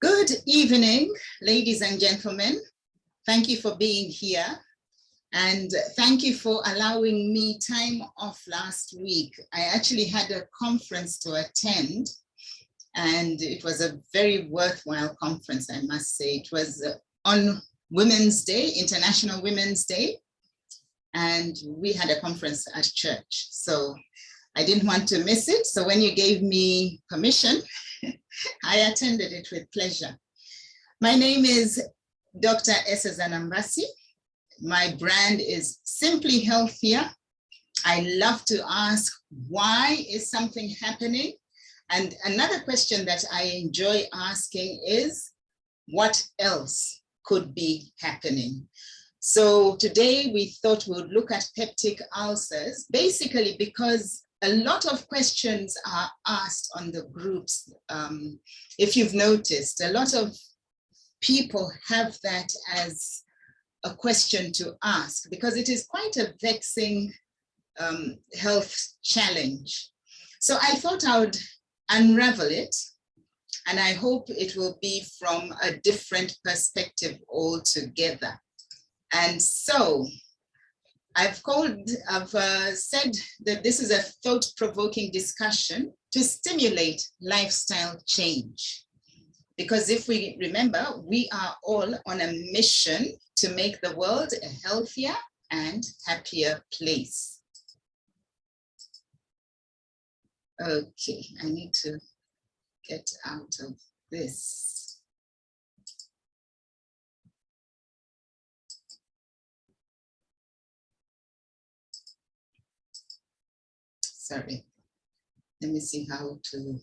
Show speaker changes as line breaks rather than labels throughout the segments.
Good evening, ladies and gentlemen. Thank you for being here. And thank you for allowing me time off last week. I actually had a conference to attend, and it was a very worthwhile conference, I must say. It was on Women's Day, International Women's Day, and we had a conference at church. So I didn't want to miss it. So when you gave me permission, I attended it with pleasure. My name is Dr. Esa Zanambasi. My brand is Simply Healthier. I love to ask, why is something happening? And another question that I enjoy asking is, what else could be happening? So today we thought we would look at peptic ulcers, basically because a lot of questions are asked on the groups. If you've noticed, a lot of people have that as a question to ask because it is quite a vexing health challenge. So I thought I would unravel it, and I hope it will be from a different perspective altogether. And so I've said that this is a thought-provoking discussion to stimulate lifestyle change. Because if we remember, we are all on a mission to make the world a healthier and happier place. Okay, I need to get out of this. Sorry, let me see how to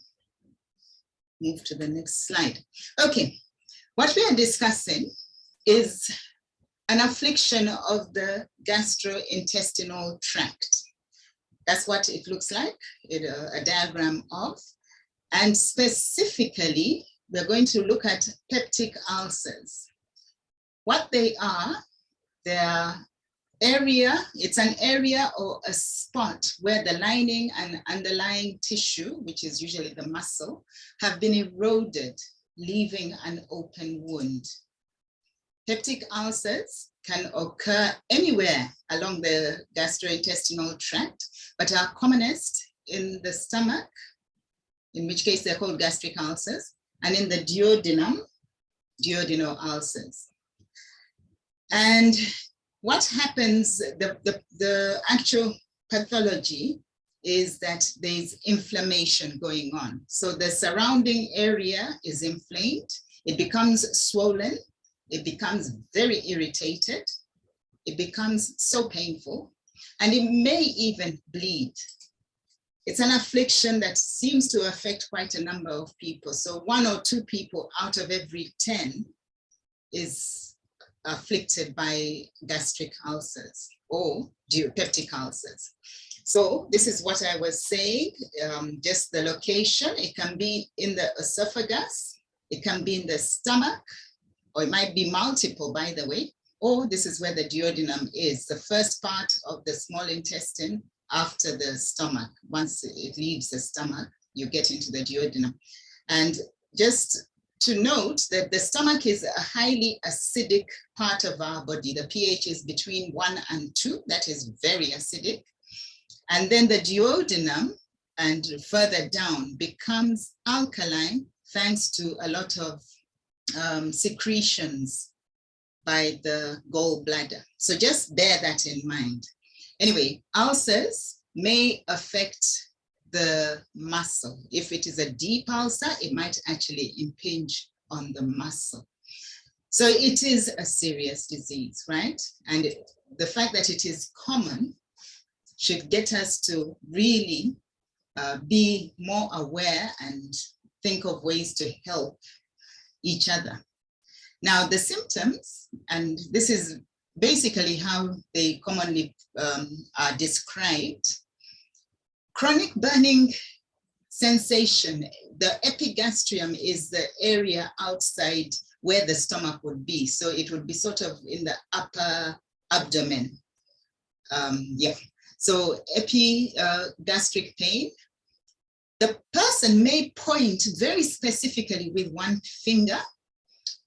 move to the next slide. Okay, what we are discussing is an affliction of the gastrointestinal tract. That's what it looks like, a diagram of. And specifically, we're going to look at peptic ulcers. What they are, it's an area or a spot where the lining and underlying tissue, which is usually the muscle, have been eroded, leaving an open wound. Peptic ulcers can occur anywhere along the gastrointestinal tract, but are commonest in the stomach, in which case they're called gastric ulcers, and in the duodenum, duodenal ulcers. And what happens, the actual pathology is that there's inflammation going on. So the surrounding area is inflamed, it becomes swollen, it becomes very irritated, it becomes so painful, and it may even bleed. It's an affliction that seems to affect quite a number of people. So 1 or 2 people out of every 10 is afflicted by gastric ulcers or peptic ulcers. So this is what I was saying, just the location. It can be in the esophagus, it can be in the stomach, or it might be multiple, by the way, or this is where the duodenum is, the first part of the small intestine after the stomach. Once it leaves the stomach, you get into the duodenum. And just to note that the stomach is a highly acidic part of our body. The pH is between 1 and 2, that is very acidic. And then the duodenum and further down becomes alkaline thanks to a lot of secretions by the gallbladder. So just bear that in mind. Anyway, ulcers may affect the muscle. If it is a deep ulcer, it might actually impinge on the muscle. So it is a serious disease, right? And the fact that it is common should get us to really be more aware and think of ways to help each other. Now, the symptoms, and this is basically how they commonly are described. Chronic burning sensation. The epigastrium is the area outside where the stomach would be. So it would be sort of in the upper abdomen. So epigastric pain. The person person may point very specifically with one finger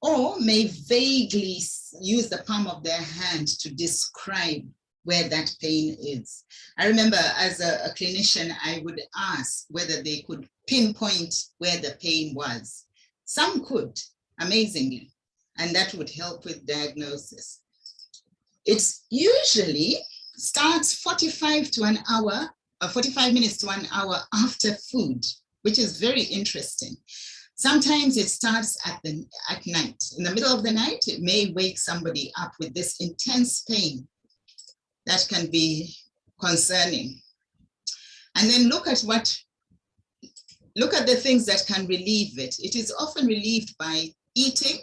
or may vaguely use the palm of their hand to describe where that pain is. I remember as a clinician, I would ask whether they could pinpoint where the pain was. Some could, amazingly, and that would help with diagnosis. It usually starts 45 minutes to an hour after food, which is very interesting. Sometimes it starts at night. In the middle of the night, it may wake somebody up with this intense pain. That can be concerning. And then look at the things that can relieve it. It is often relieved by eating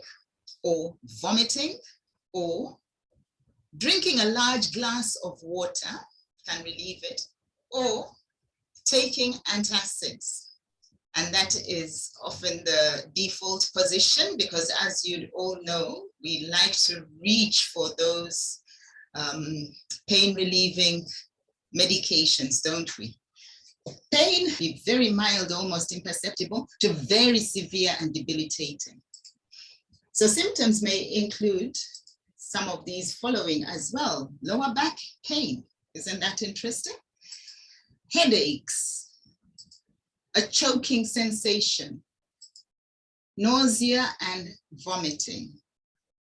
or vomiting, or drinking a large glass of water can relieve it, or taking antacids. And that is often the default position, because as you all know, we like to reach for those pain relieving medications, don't we? Pain be very mild, almost imperceptible, to very severe and debilitating. So symptoms may include some of these following as well. Lower back pain, isn't that interesting? Headaches, a choking sensation, nausea and vomiting.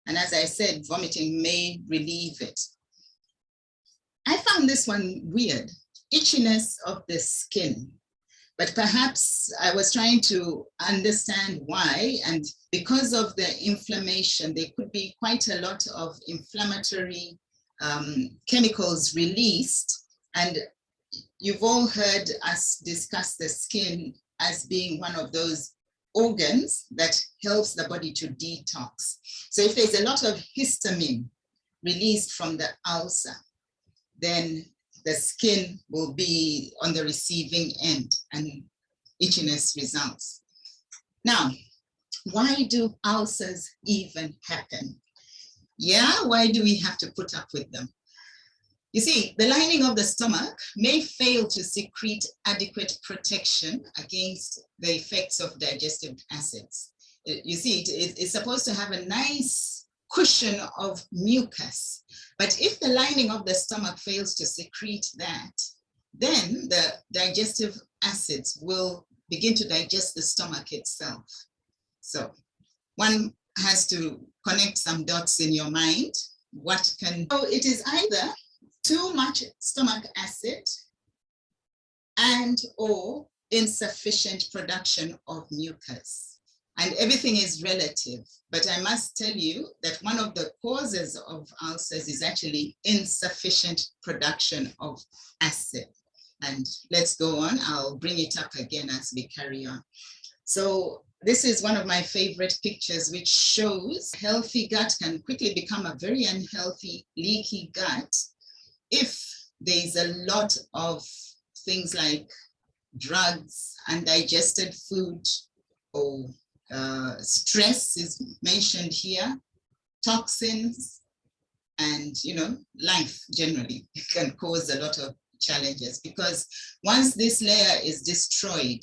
And as I said, vomiting may relieve it. I found this one weird, itchiness of the skin, but perhaps I was trying to understand why, and because of the inflammation, there could be quite a lot of inflammatory chemicals released, and you've all heard us discuss the skin as being one of those organs that helps the body to detox. So if there's a lot of histamine released from the ulcer, then the skin will be on the receiving end and itchiness results. Now, why do ulcers even happen? Yeah, why do we have to put up with them? You see, the lining of the stomach may fail to secrete adequate protection against the effects of digestive acids. You see, it's supposed to have a nice cushion of mucus, but if the lining of the stomach fails to secrete that, then the digestive acids will begin to digest the stomach itself. So one has to connect some dots in your mind. So it is either too much stomach acid and or insufficient production of mucus. And everything is relative, but I must tell you that one of the causes of ulcers is actually insufficient production of acid. And let's go on, I'll bring it up again as we carry on. So this is one of my favorite pictures, which shows healthy gut can quickly become a very unhealthy, leaky gut if there's a lot of things like drugs, undigested food, or stress is mentioned here, toxins, and life generally can cause a lot of challenges, because once this layer is destroyed,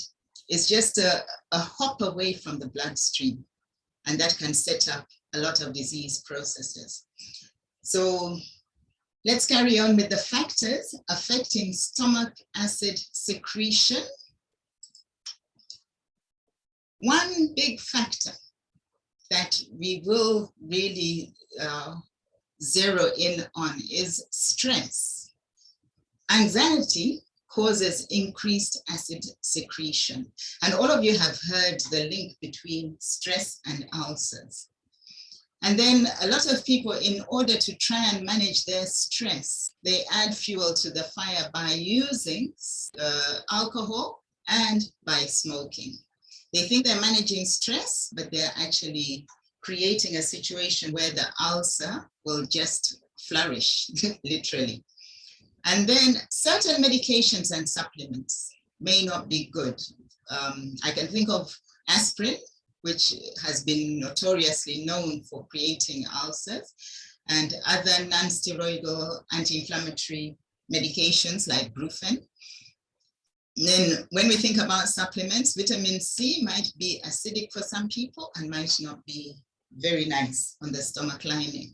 it's just a hop away from the bloodstream, and that can set up a lot of disease processes. So let's carry on with the factors affecting stomach acid secretion. One big factor that we will really zero in on is stress. Anxiety causes increased acid secretion. And all of you have heard the link between stress and ulcers. And then a lot of people, in order to try and manage their stress, they add fuel to the fire by using alcohol and by smoking. They think they're managing stress, but they're actually creating a situation where the ulcer will just flourish, literally. And then certain medications and supplements may not be good. I can think of aspirin, which has been notoriously known for creating ulcers, and other non-steroidal anti-inflammatory medications like Brufen. Then when we think about supplements, vitamin C might be acidic for some people and might not be very nice on the stomach lining.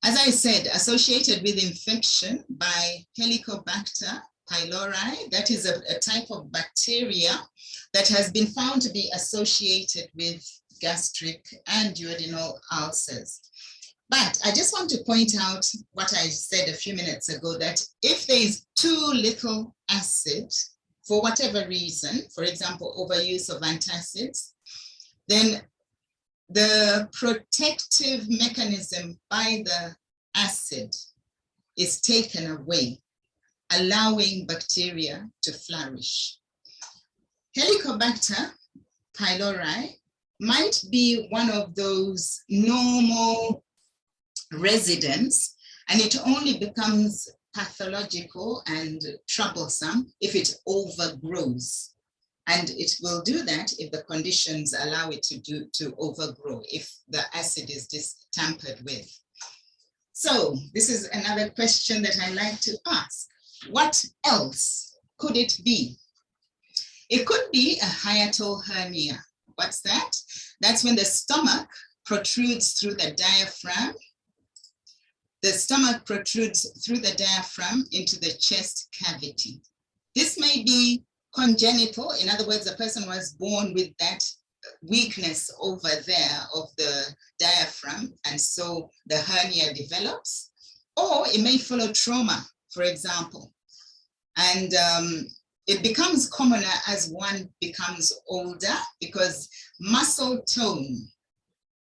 As I said, associated with infection by Helicobacter pylori, that is a type of bacteria that has been found to be associated with gastric and duodenal ulcers. But I just want to point out what I said a few minutes ago, that if there is too little acid, for whatever reason, for example, overuse of antacids, then the protective mechanism by the acid is taken away, allowing bacteria to flourish. Helicobacter pylori might be one of those normal residents, and it only becomes pathological and troublesome if it overgrows. And it will do that if the conditions allow it to overgrow, if the acid is tampered with. So this is another question that I like to ask. What else could it be? It could be a hiatal hernia. What's that? That's when the stomach protrudes through the diaphragm. The stomach protrudes through the diaphragm into the chest cavity. This may be congenital. In other words, the person was born with that weakness over there of the diaphragm, and so the hernia develops. Or it may follow trauma, for example. And it becomes commoner as one becomes older, because muscle tone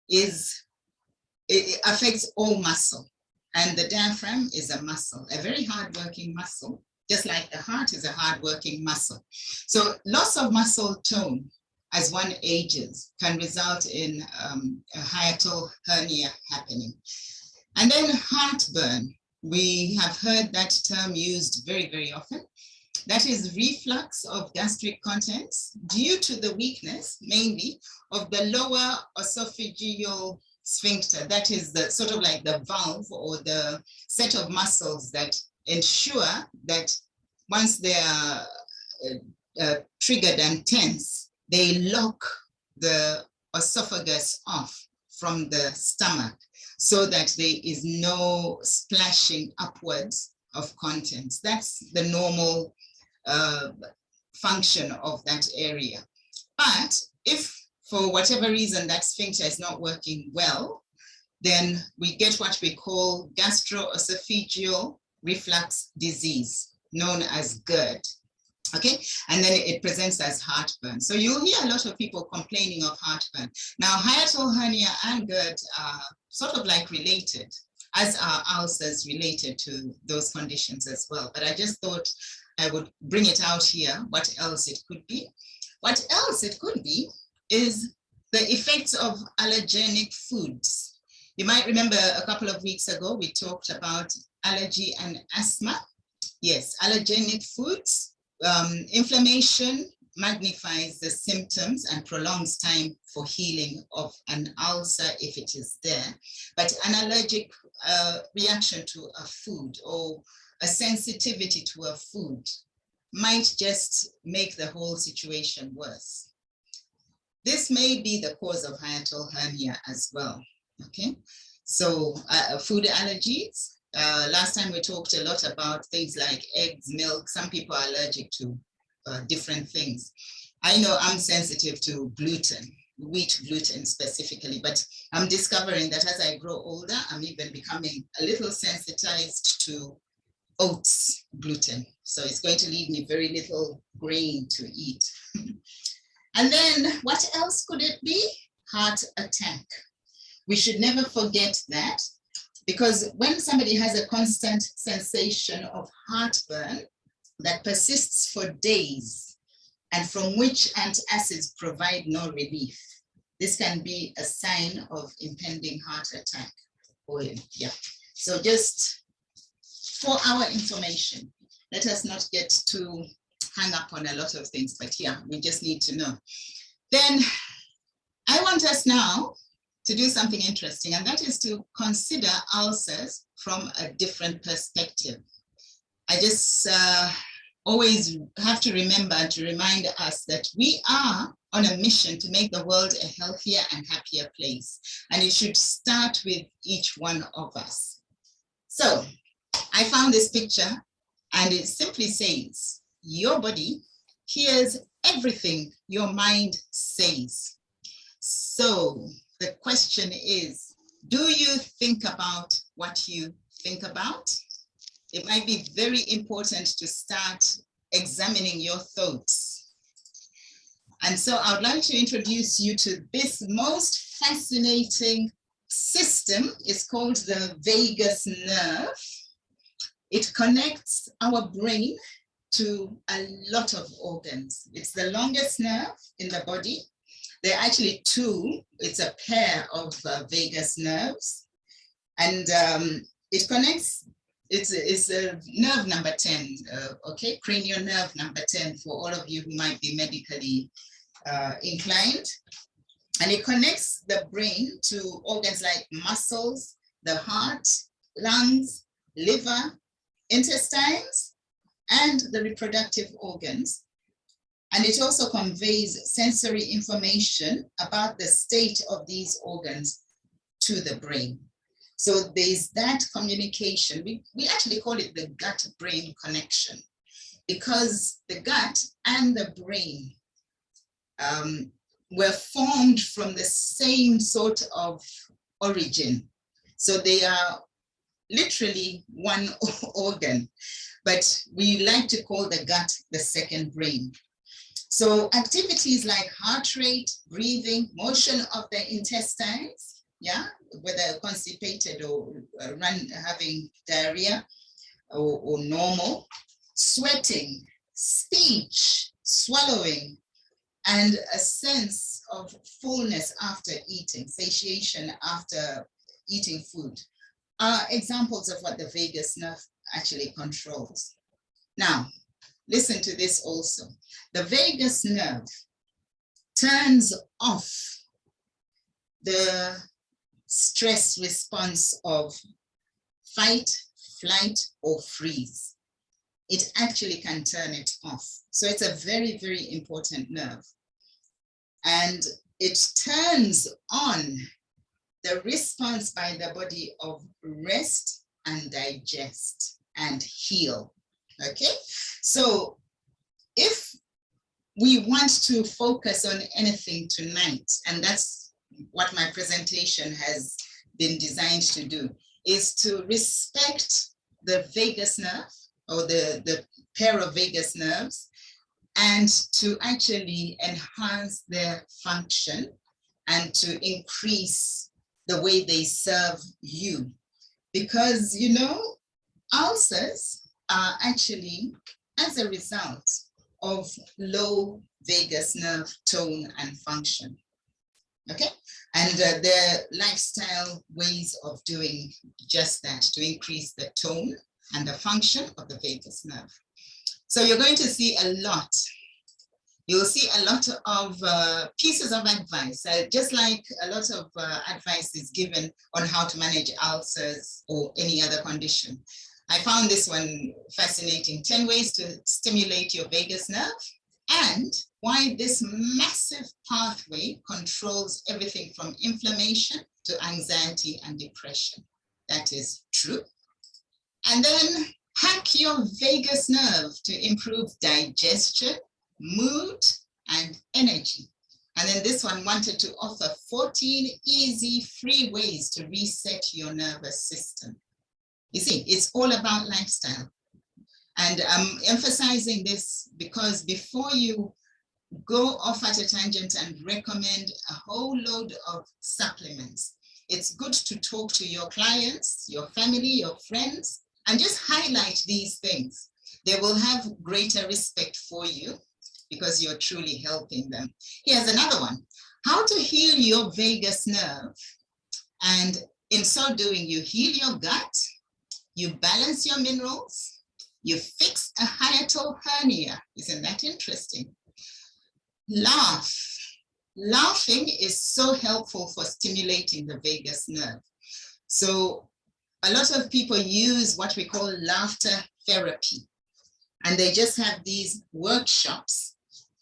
it affects all muscle. And the diaphragm is a muscle, a very hard-working muscle, just like the heart is a hard-working muscle. So loss of muscle tone as one ages can result in a hiatal hernia happening. And then heartburn. We have heard that term used very, very often. That is reflux of gastric contents due to the weakness, mainly, of the lower esophageal sphincter. That is the sort of like the valve or the set of muscles that ensure that once they are triggered and tense, they lock the esophagus off from the stomach so that there is no splashing upwards of contents. That's the normal function of that area. But if for whatever reason that sphincter is not working well, then we get what we call gastroesophageal reflux disease, known as GERD. Okay, and then it presents as heartburn. So you'll hear a lot of people complaining of heartburn. Now, hiatal hernia and GERD are sort of like related, as are ulcers related to those conditions as well. But I just thought I would bring it out here, what else it could be. What else it could be is the effects of allergenic foods. You might remember a couple of weeks ago, we talked about allergy and asthma. Yes, allergenic foods. Inflammation magnifies the symptoms and prolongs time for healing of an ulcer if it is there. But an allergic reaction to a food or a sensitivity to a food might just make the whole situation worse. This may be the cause of hiatal hernia as well, okay? So food allergies. Last time we talked a lot about things like eggs, milk. Some people are allergic to different things. I know I'm sensitive to gluten, wheat gluten specifically, but I'm discovering that as I grow older, I'm even becoming a little sensitized to oats gluten. So it's going to leave me very little grain to eat. And then what else could it be? Heart attack. We should never forget that, because when somebody has a constant sensation of heartburn that persists for days and from which antacids provide no relief, this can be a sign of impending heart attack. So just for our information, let us not get too hung up on a lot of things, but yeah, we just need to know. Then I want us now to do something interesting, and that is to consider ulcers from a different perspective. I just always have to remember to remind us that we are on a mission to make the world a healthier and happier place. And it should start with each one of us. So I found this picture and it simply says, your body hears everything your mind says. So the question is, do you think about what you think about? It might be very important to start examining your thoughts. And so I would like to introduce you to this most fascinating system. It's called the vagus nerve. It connects our brain to a lot of organs. It's the longest nerve in the body. There are actually two. It's a pair of vagus nerves. And it connects, it's a nerve number 10, okay? Cranial nerve number 10 for all of you who might be medically inclined. And it connects the brain to organs like muscles, the heart, lungs, liver, intestines, and the reproductive organs. And it also conveys sensory information about the state of these organs to the brain. So there's that communication. We actually call it the gut-brain connection, because the gut and the brain were formed from the same sort of origin. So they are literally one organ, but we like to call the gut the second brain. So activities like heart rate, breathing, motion of the intestines, yeah, whether constipated or having diarrhea or normal, sweating, speech, swallowing, and a sense of fullness after eating, satiation after eating food, are examples of what the vagus nerve actually controls. Now, listen to this also. The vagus nerve turns off the stress response of fight, flight, or freeze. It actually can turn it off. So it's a very, very important nerve. And it turns on the response by the body of rest and digest and heal. Okay, so if we want to focus on anything tonight, and that's what my presentation has been designed to do, is to respect the vagus nerve or the pair of vagus nerves, and to actually enhance their function and to increase the way they serve you. Because, you know, ulcers are actually as a result of low vagus nerve tone and function. Okay, and their lifestyle ways of doing just that, to increase the tone and the function of the vagus nerve. So you're going to see a lot. You'll see a lot of pieces of advice, just like a lot of advice is given on how to manage ulcers or any other condition. I found this one fascinating, 10 ways to stimulate your vagus nerve, and why this massive pathway controls everything from inflammation to anxiety and depression. That is true. And then hack your vagus nerve to improve digestion, mood, and energy. And then this one wanted to offer 14 easy, free ways to reset your nervous system. You see, it's all about lifestyle. And I'm emphasizing this because before you go off at a tangent and recommend a whole load of supplements, it's good to talk to your clients, your family, your friends, and just highlight these things. They will have greater respect for you because you're truly helping them. Here's another one. How to heal your vagus nerve. And in so doing, you heal your gut, you balance your minerals, you fix a hiatal hernia. Isn't that interesting? Laugh. Laughing is so helpful for stimulating the vagus nerve. So a lot of people use what we call laughter therapy. And they just have these workshops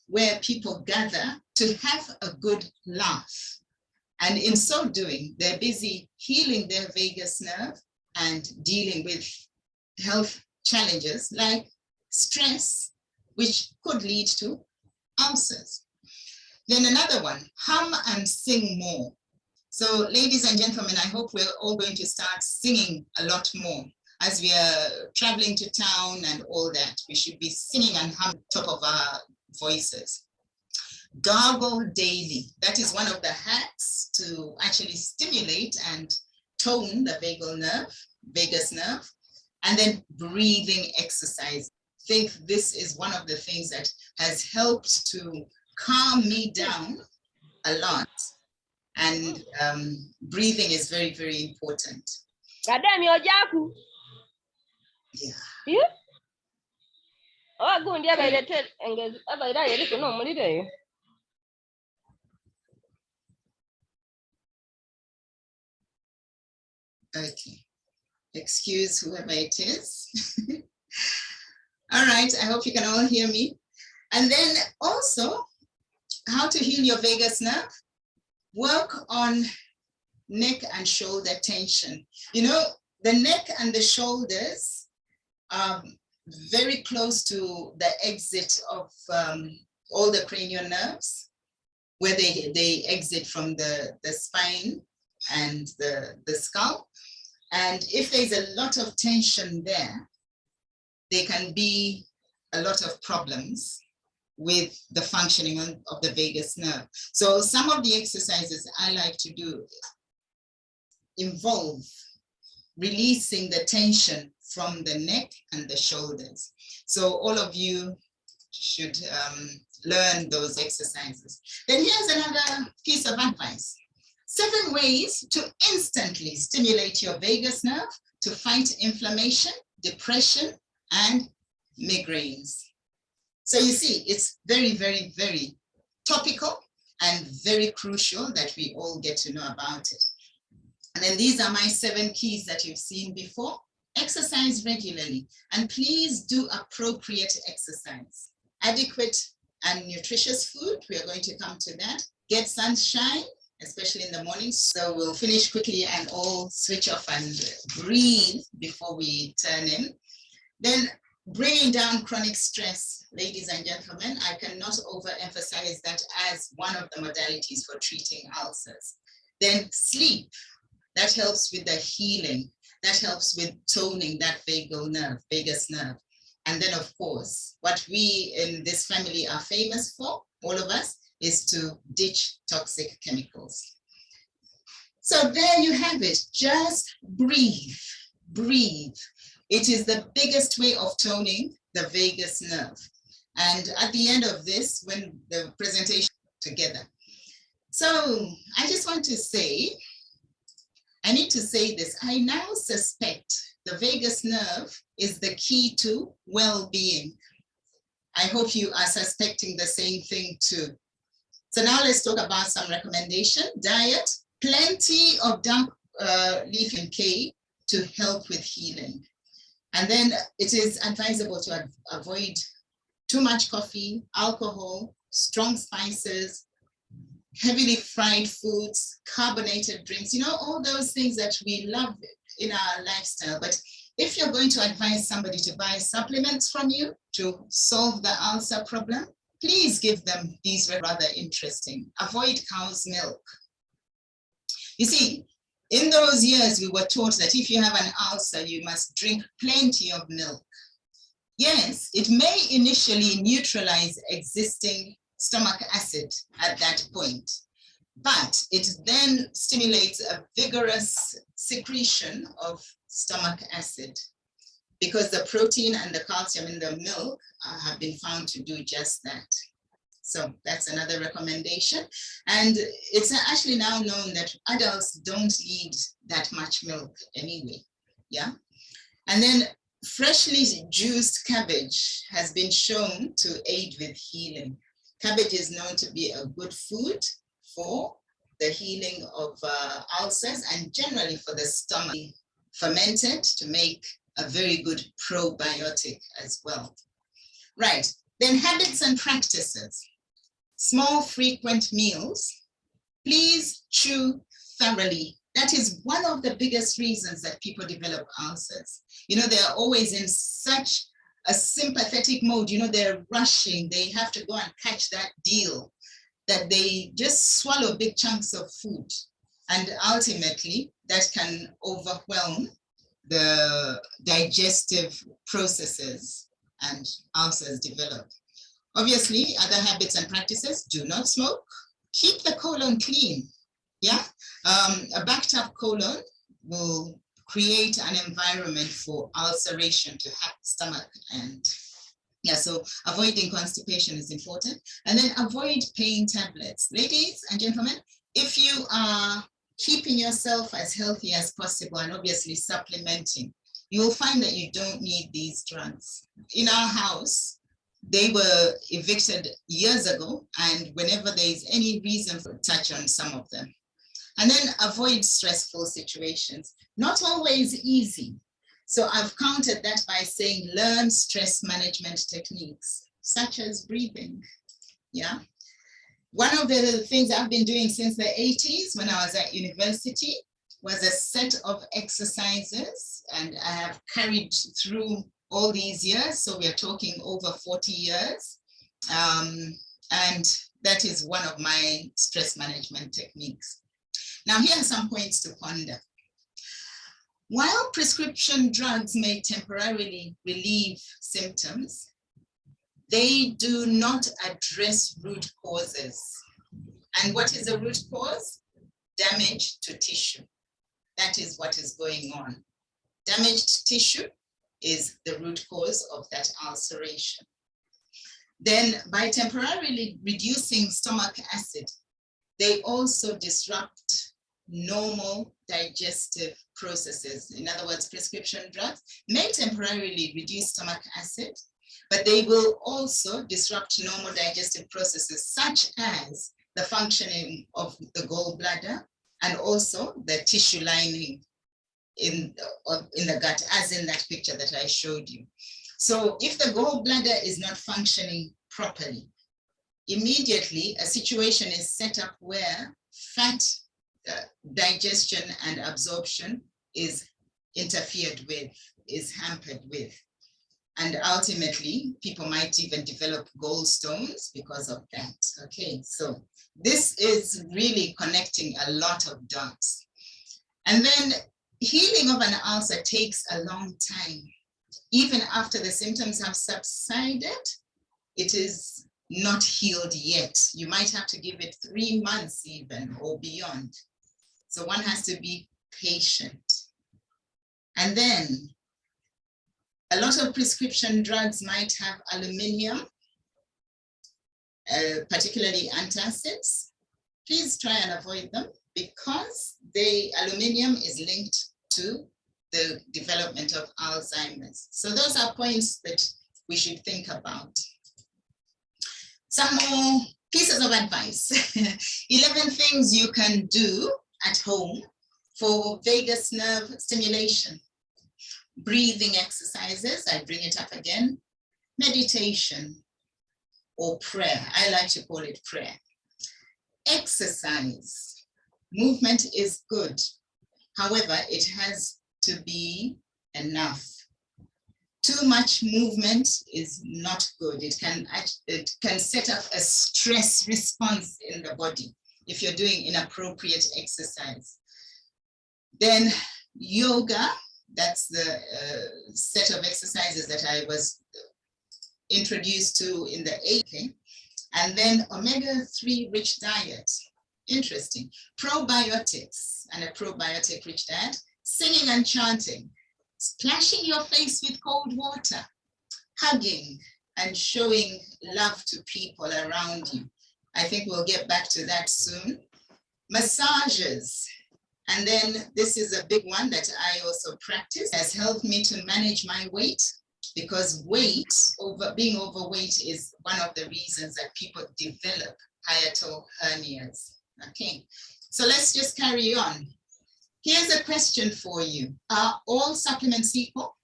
where people gather to have a good laugh. And in so doing, they're busy healing their vagus nerve and dealing with health challenges like stress, which could lead to ulcers. Then another one, hum and sing more. So ladies and gentlemen, I hope we're all going to start singing a lot more. As we are traveling to town and all that, we should be singing and humming top of our voices. Gargle daily. That is one of the hacks to actually stimulate and tone the vagus nerve. And then breathing exercise. I think this is one of the things that has helped to calm me down a lot. And breathing is very, very important. Yeah.
Yeah.
Okay. Excuse whoever it is. All right, I hope you can all hear me. And then also, how to heal your vagus nerve. Work on neck and shoulder tension. You know, the neck and the shoulders are very close to the exit of all the cranial nerves, where they exit from the spine and the skull. And if there's a lot of tension there, there can be a lot of problems with the functioning of the vagus nerve. So some of the exercises I like to do involve releasing the tension from the neck and the shoulders. So all of you should learn those exercises. Then here's another piece of advice. 7 ways to instantly stimulate your vagus nerve to fight inflammation, depression, and migraines. So you see, it's very, very, very topical and very crucial that we all get to know about it. And then these are my 7 keys that you've seen before. Exercise regularly, and please do appropriate exercise. Adequate and nutritious food, we are going to come to that. Get sunshine, especially in the morning. So we'll finish quickly and all switch off and breathe before we turn in. Then bringing down chronic stress, ladies and gentlemen, I cannot overemphasize that as one of the modalities for treating ulcers. Then sleep, that helps with the healing, that helps with toning that vagus nerve. And then of course, what we in this family are famous for, all of us, is to ditch toxic chemicals. So there you have it, just breathe, breathe. It is the biggest way of toning the vagus nerve. And at the end of this, when the presentation together. So I just want to say, I need to say this, I now suspect the vagus nerve is the key to well-being. I hope you are suspecting the same thing too. So now let's talk about some recommendation. Diet, plenty of dark leaf and K to help with healing. And then it is advisable to avoid too much coffee, alcohol, strong spices, heavily fried foods, carbonated drinks, you know, all those things that we love in our lifestyle. But if you're going to advise somebody to buy supplements from you to solve the ulcer problem, please give them these rather interesting. Avoid cow's milk. You see, in those years, we were taught that if you have an ulcer, you must drink plenty of milk. Yes, it may initially neutralize existing stomach acid at that point, but it then stimulates a vigorous secretion of stomach acid because the protein and the calcium in the milk have been found to do just that. So that's another recommendation. And it's actually now known that adults don't need that much milk anyway, yeah? And then freshly juiced cabbage has been shown to aid with healing. Cabbage is known to be a good food for the healing of ulcers and generally for the stomach. Fermented to make a very good probiotic as well. Right, then habits and practices. Small, frequent meals. Please chew thoroughly. That is one of the biggest reasons that people develop ulcers. You know, they're always in such a sympathetic mode. You know, they're rushing. They have to go and catch that deal, that they just swallow big chunks of food. And ultimately, that can overwhelm the digestive processes and ulcers develop. Obviously, other habits and practices: do not smoke, keep the colon clean. Yeah, a backed up colon will create an environment for ulceration to have stomach, and yeah, so avoiding constipation is important. And then avoid pain tablets. Ladies and gentlemen, if you are keeping yourself as healthy as possible and obviously supplementing, you will find that you don't need these drugs. In our house, they were evicted years ago, and whenever there is any reason for touch on some of them. And then avoid stressful situations. Not always easy. So I've countered that by saying learn stress management techniques, such as breathing. Yeah. One of the things I've been doing since the 80s when I was at university was a set of exercises, and I have carried through all these years. So we're talking over 40 years. And that is one of my stress management techniques. Now, here are some points to ponder. While prescription drugs may temporarily relieve symptoms, they do not address root causes. And what is a root cause? Damage to tissue. That is what is going on. Damaged tissue is the root cause of that ulceration. Then, by temporarily reducing stomach acid, they also disrupt normal digestive processes. In other words, prescription drugs may temporarily reduce stomach acid, but they will also disrupt normal digestive processes, such as the functioning of the gallbladder and also the tissue lining in the gut, as in that picture that I showed you. So if the gallbladder is not functioning properly, immediately a situation is set up where fat digestion and absorption is interfered with, is hampered with. And ultimately, people might even develop gallstones because of that. Okay, so this is really connecting a lot of dots. And then healing of an ulcer takes a long time. Even after the symptoms have subsided, it is not healed yet. You might have to give it 3 months even or beyond. So one has to be patient. And then a lot of prescription drugs might have aluminum, particularly antacids. Please try and avoid them because the aluminum is linked to the development of Alzheimer's. So those are points that we should think about. Some more pieces of advice. 11 things you can do at home for vagus nerve stimulation. Breathing exercises, I bring it up again. Meditation or prayer. I like to call it prayer. Exercise. Movement is good. However, it has to be enough. Too much movement is not good. It can set up a stress response in the body if you're doing inappropriate exercise. Then yoga, that's the set of exercises that I was introduced to in the 80s. And then omega-3 rich diet. Interesting. Probiotics and a probiotic rich diet. Singing and chanting. Splashing your face with cold water. Hugging and showing love to people around you. I think we'll get back to that soon. Massages. And then this is a big one that I also practice. It has helped me to manage my weight, because being overweight is one of the reasons that people develop hiatal hernias. Okay, so let's just carry on. Here's a question for you. Are all supplements equal?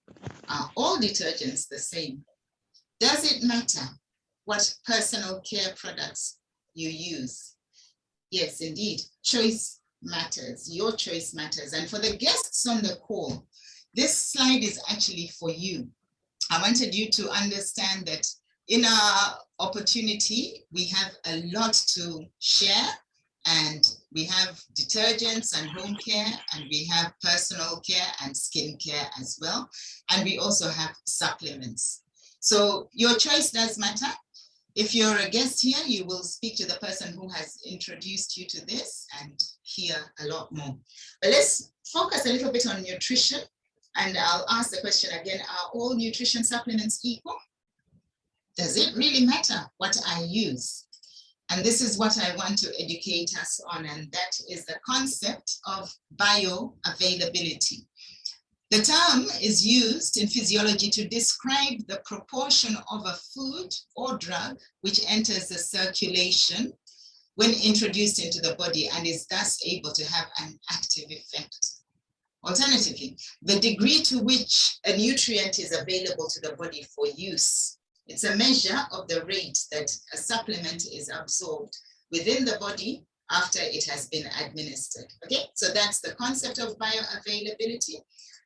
Are all detergents the same? Does it matter what personal care products you use? Yes, indeed. Choice matters. Your choice matters. And for the guests on the call, this slide is actually for you. I wanted you to understand that in our opportunity, we have a lot to share, and we have detergents and home care, and we have personal care and skin care as well. And we also have supplements. So your choice does matter. If you're a guest here, you will speak to the person who has introduced you to this and hear a lot more. But let's focus a little bit on nutrition. And I'll ask the question again, are all nutrition supplements equal? Does it really matter what I use? And this is what I want to educate us on, and that is the concept of bioavailability. The term is used in physiology to describe the proportion of a food or drug which enters the circulation when introduced into the body and is thus able to have an active effect. Alternatively, the degree to which a nutrient is available to the body for use. It's a measure of the rate that a supplement is absorbed within the body after it has been administered. Okay, so that's the concept of bioavailability.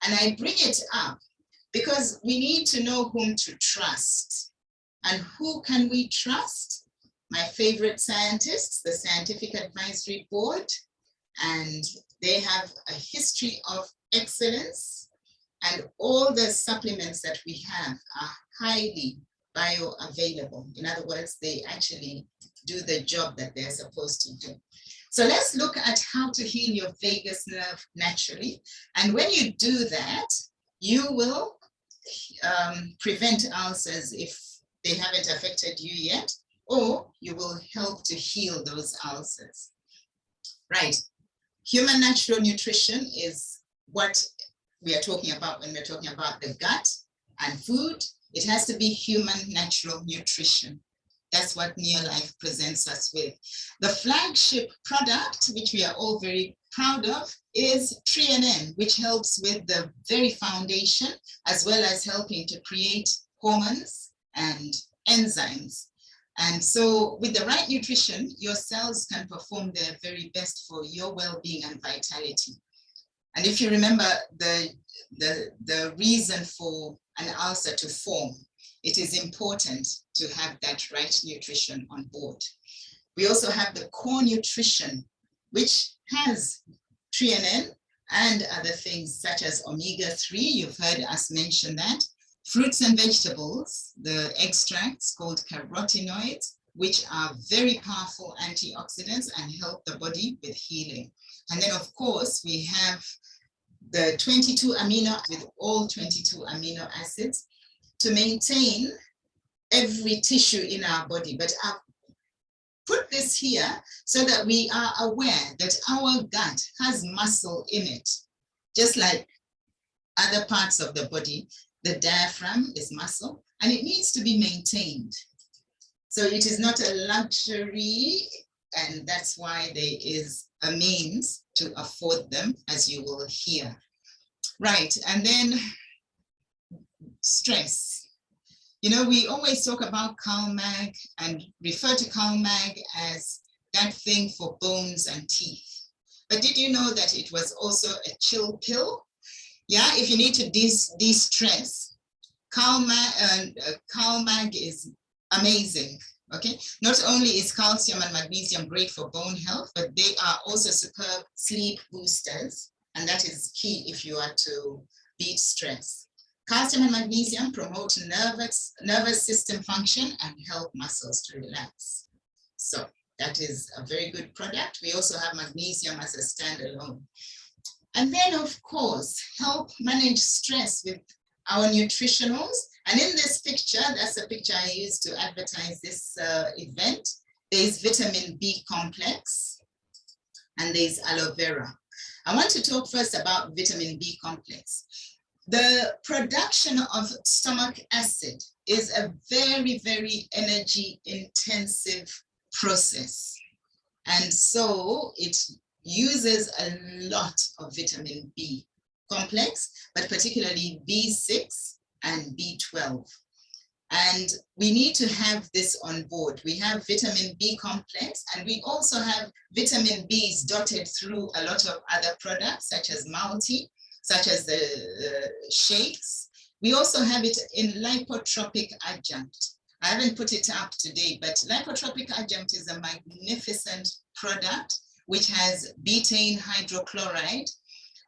And I bring it up because we need to know whom to trust. And who can we trust? My favorite scientists, the Scientific Advisory Board, and they have a history of excellence, and all the supplements that we have are highly bioavailable. In other words, they actually do the job that they're supposed to do. So let's look at how to heal your vagus nerve naturally. And when you do that, you will prevent ulcers if they haven't affected you yet, or you will help to heal those ulcers. Right. Human natural nutrition is what we are talking about when we're talking about the gut and food. It has to be human natural nutrition. That's what Neolife presents us with. The flagship product, which we are all very proud of, is TreeNN, which helps with the very foundation, as well as helping to create hormones and enzymes. And so with the right nutrition, your cells can perform their very best for your well-being and vitality. And if you remember the reason for an ulcer to form, it is important to have that right nutrition on board. We also have the core nutrition, which has TreeNN and other things such as omega-3. You've heard us mention that. Fruits and vegetables, the extracts called carotenoids, which are very powerful antioxidants and help the body with healing. And then, of course, we have the 22 amino with all 22 amino acids to maintain every tissue in our body. But I've put this here so that we are aware that our gut has muscle in it, just like other parts of the body. The diaphragm is muscle, and it needs to be maintained. So it is not a luxury, and that's why there is a means to afford them, as you will hear. Right, and then stress. You know, we always talk about CalMag and refer to CalMag as that thing for bones and teeth. But did you know that it was also a chill pill? Yeah, if you need to de-stress, CalMag is amazing, okay? Not only is calcium and magnesium great for bone health, but they are also superb sleep boosters, and that is key if you are to beat stress. Calcium and magnesium promote nervous system function and help muscles to relax. So that is a very good product. We also have magnesium as a standalone. And then, of course, help manage stress with our nutritionals. And in this picture, that's a picture I used to advertise this event. There's vitamin B complex and there's aloe vera. I want to talk first about vitamin B complex. The production of stomach acid is a very, very energy intensive process. And so it uses a lot of vitamin B complex, but particularly B6 and B12. And we need to have this on board. We have vitamin B complex, and we also have vitamin Bs dotted through a lot of other products, such as multi, such as the shakes. We also have it in lipotropic adjunct. I haven't put it up today, but lipotropic adjunct is a magnificent product which has betaine hydrochloride.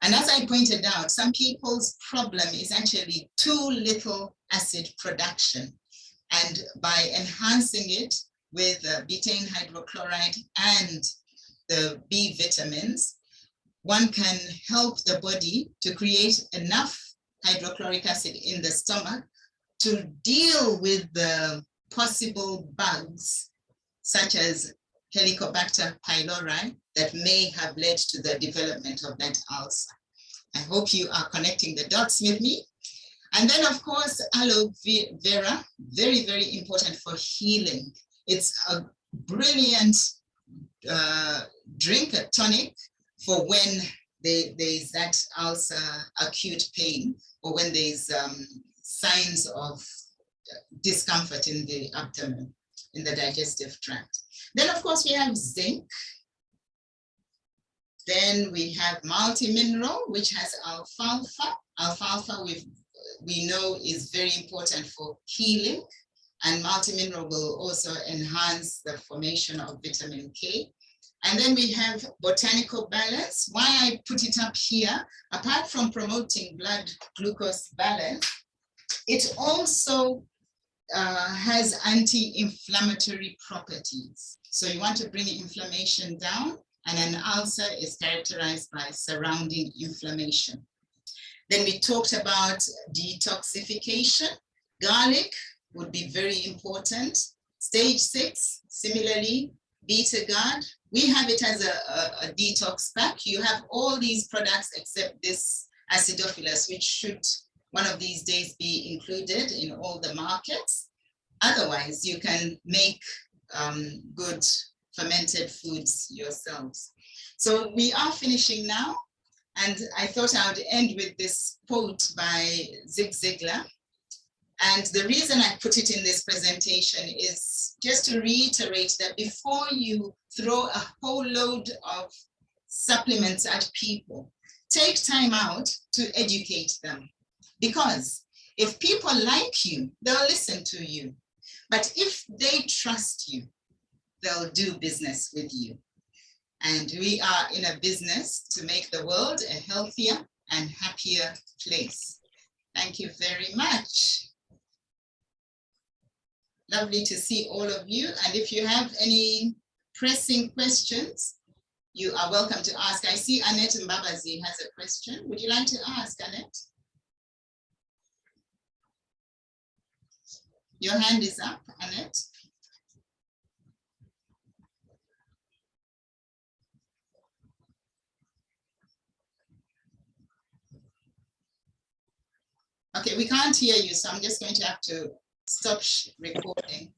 And as I pointed out, some people's problem is actually too little acid production. And by enhancing it with betaine hydrochloride and the B vitamins, one can help the body to create enough hydrochloric acid in the stomach to deal with the possible bugs, such as Helicobacter pylori, that may have led to the development of that ulcer. I hope you are connecting the dots with me. And then, of course, aloe vera, very, very important for healing. It's a brilliant drink, a tonic, for when there's that ulcer acute pain, or when there's signs of discomfort in the abdomen, in the digestive tract. Then, of course, we have zinc. Then we have multi-mineral, which has alfalfa. Alfalfa, we know, is very important for healing, and multi-mineral will also enhance the formation of vitamin K. And then we have botanical balance. Why I put it up here, apart from promoting blood glucose balance, it also has anti-inflammatory properties. So you want to bring inflammation down, and an ulcer is characterized by surrounding inflammation. Then we talked about detoxification. Garlic would be very important. Stage 6, similarly, Beta-Guard. We have it as a detox pack. You have all these products except this acidophilus, which should one of these days be included in all the markets. Otherwise, you can make good fermented foods yourselves. So we are finishing now. And I thought I would end with this quote by Zig Ziglar. And the reason I put it in this presentation is just to reiterate that before you throw a whole load of supplements at people, take time out to educate them. Because if people like you, they'll listen to you. But if they trust you, they'll do business with you. And we are in a business to make the world a healthier and happier place. Thank you very much. Lovely to see all of you. And if you have any pressing questions, you are welcome to ask. I see Annette Mbabazi has a question. Would you like to ask, Annette? Your hand is up, Annette. Okay, we can't hear you, so I'm just going to have to stop recording.